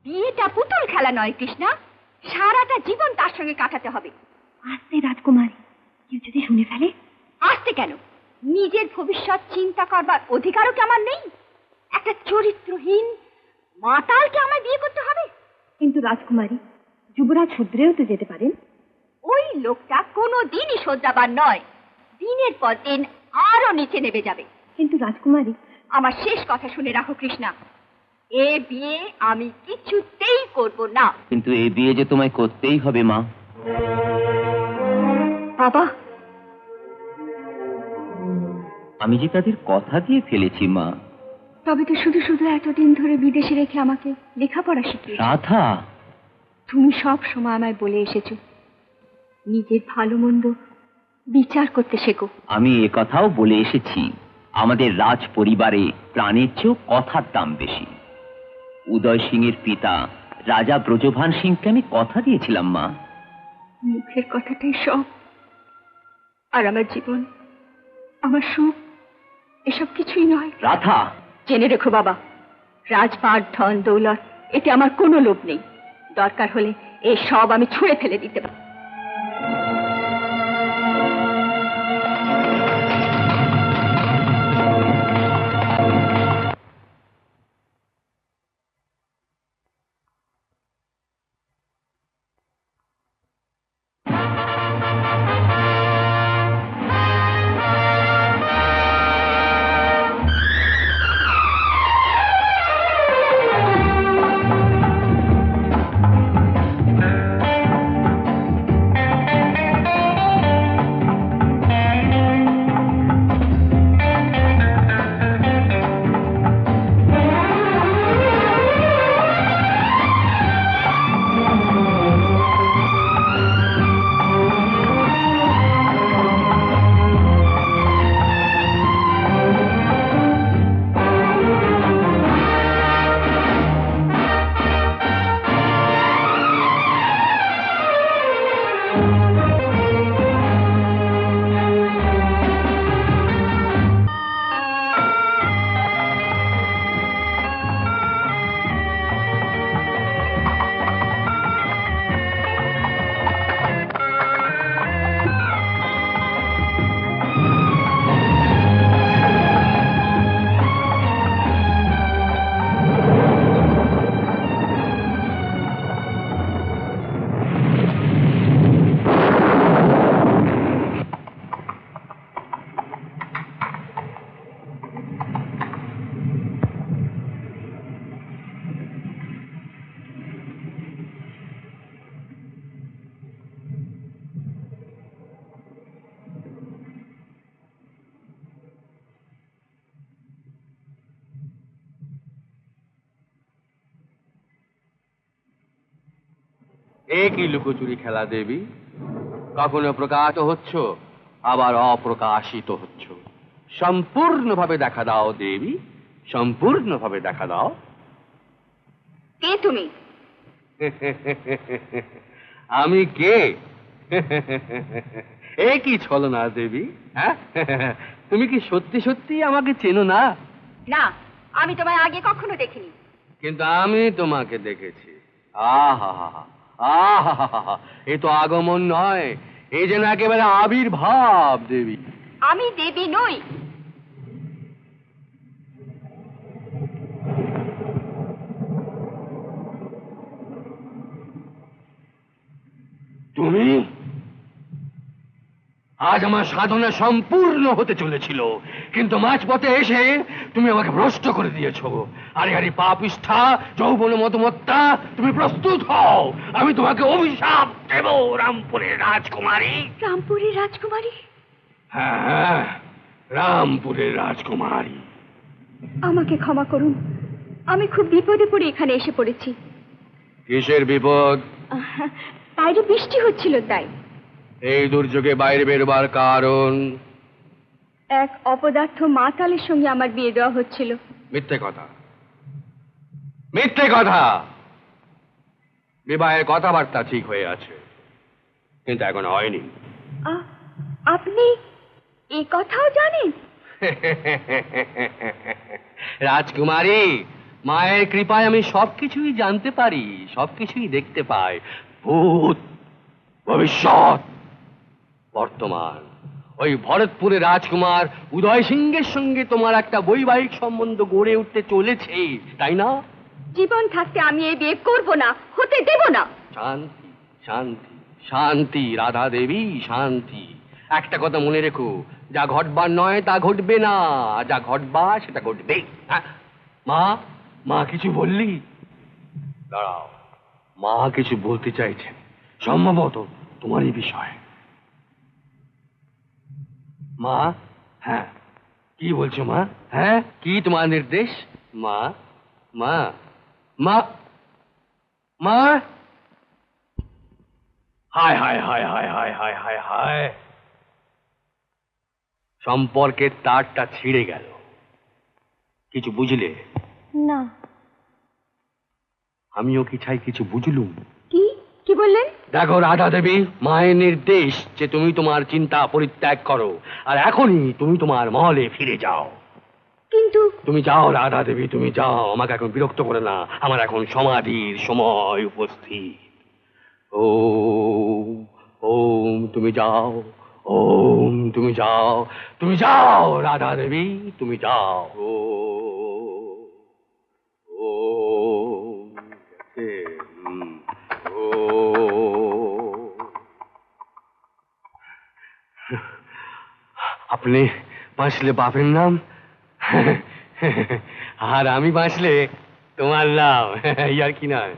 বিয়েটা পুতুল খেলা নয় কৃষ্ণা, সারাটা জীবন তার সঙ্গে কাটাতে হবে। আস্তে রাজকুমারী, কেউ যদি শুনে ফেলে? আসতে কেন, নিজের ভবিষ্যৎ চিন্তা করবার অধিকারও কি আমার নেই? একটা চরিত্রহীন মাতালকে আমায় বিয়ে করতে হবে? কিন্তু রাজকুমারী, যুবরাজ শুধরেও তো যেতে পারেন। ওই লোকটা কোনো দিনই শোধরাবার নয়, দিনের পর দিন আরো নিচে নেমে যাবে। কিন্তু রাজকুমারী, আমার শেষ কথা শুনে রাখো কৃষ্ণা, এ বিয়ে আমি কিছুতেই করব না। কিন্তু এই বিয়ে যে তোমায় করতেই হবে মা। বাবা, আমি যে তাদের কথা দিয়ে ফেলেছি মা। তবে তো শুধু শুধু এতদিন ধরে বিদেশে রেখে আমাকে লেখাপড়া শিখিয়ে। রাধা, তুমি সব সময় আমায় বলে এসেছো নিজের ভালো মন্দ বিচার করতে শেখো। আমি এ কথাও বলে এসেছি, আমাদের রাজ পরিবারে প্রাণের চেয়েও কথার দাম বেশি। উদয় সিং এর পিতা রাজা ব্রজভান সিংকে আমি কথা দিয়েছিলাম মা। মুখের কথাটাই সব, আর আমার জীবন, আমার সুখ এসব কিছুই নয়। রাধা, জেনে রেখো বাবা, রাজপাট ধন দৌলত এতে আমার কোনো লোভ নেই। দরকার হলে এই সব আমি ছুঁড়ে ফেলে দিতে পারি। একই লুকোচুরি খেলা দেবী, কখনো প্রকাশ হচ্ছ, আবার অপ্রকাশিত হচ্ছ। সম্পূর্ণভাবে দেখা দাও দেবী, সম্পূর্ণভাবে দেখা দাও। কে তুমি? আমি কে? এ কি ছলনা দেবী, হ্যাঁ? তুমি কি সত্যি সত্যি আমাকে চেনো না? না, আমি তোমায় আগে কখনো দেখিনি। কিন্তু আমি তোমাকে দেখেছি। আহা, আহা, এ তো আগমন নয়, এ যেন একেবারে আবির্ভাব দেবী। আমি দেবী নই। তুমি? আজ আমার সাধনা সম্পূর্ণ হতে চলেছিল, কিন্তু মাঝপথে এসে তুমি আমাকে ভ্রষ্ট করে দিয়েছো। আরে আরে পাপিষ্ঠা, যৌবন মতমত্তা, তুমি প্রস্তুত হও, আমি তোমাকে অভিশাপ দেব, রামপুরের রাজকুমারী। রামপুরের রাজকুমারী? হ্যাঁ, রামপুরের রাজকুমারী। আমাকে ক্ষমা করুন, আমি খুব বিপদে পড়ে এখানে এসে পড়েছি। কিসের বিপদ? বাইরে বৃষ্টি হচ্ছিল তাই। এই দুর্যোগে বাইরে বেরোবার কারণ? এক অপদার্থ মাতালের সঙ্গে আমার বিয়ে দেওয়া হচ্ছিল। মিথ্যে কথা, মিথ্যে কথা। বিবাহের কথাবার্তা ঠিক হয়ে আছে, কিন্তু এখন হয়নি। আপনি এই কথাও জানেন? রাজকুমারী, মায়ের কৃপায় আমি সবকিছুই জানতে পারি, সবকিছুই দেখতে পাই। ভূত, ভবিষ্যৎ, বর্তমান। ওই ভরতপুরের রাজকুমার উদয় সিংহের সঙ্গে তোমার একটা বৈবাহিক সম্বন্ধ গড়ে উঠতে চলেছে, তাই না? জীবন থাকতে আমি এই বিয়ে করব না, হতে দেব না। শান্তি, শান্তি, শান্তি রাধা দেবী, শান্তি। একটা কথা মনে রেখো, যা ঘটবার নয় তা ঘটবে না, যা ঘটবার সেটা ঘটবে। হ্যাঁ? মা, মা কিছু বললি? দাঁড়াও, মা কিছু বলতে চাইছেন, সম্ভবত তোমারই বিষয়। মা, হ্যাঁ কি বলছো মা? হ্যাঁ, কি তোমার নির্দেশ? মা, মা, মা, মা। হায় হায় হায় হায় হায় হায় হায় হায়, সম্পর্কের তারটা ছিঁড়ে গেল। কিছু বুঝলে? না। আমিও কি চাই কিছু বুঝলুম। কি কি বললেন? দেখো রাধা দেবী, মায়ের নির্দেশ যে তুমি তোমার চিন্তা পরিত্যাগ করো, আর এখনই তুমি তোমার মহলে ফিরে যাও। কিন্তু তুমি যাও রাধা দেবী, তুমি যাও, আমাকে এখন বিরক্ত করে না, আমার এখন সমাধির সময় উপস্থিত। ওম ওম, তুমি যাও, ওম তুমি যাও, তুমি যাও রাধা দেবী, তুমি যাও। ও ও ও, আপনি বাঁচলে বাপের নাম, আর আমি বাঁচলে তোমার নাম, আর কি নয়।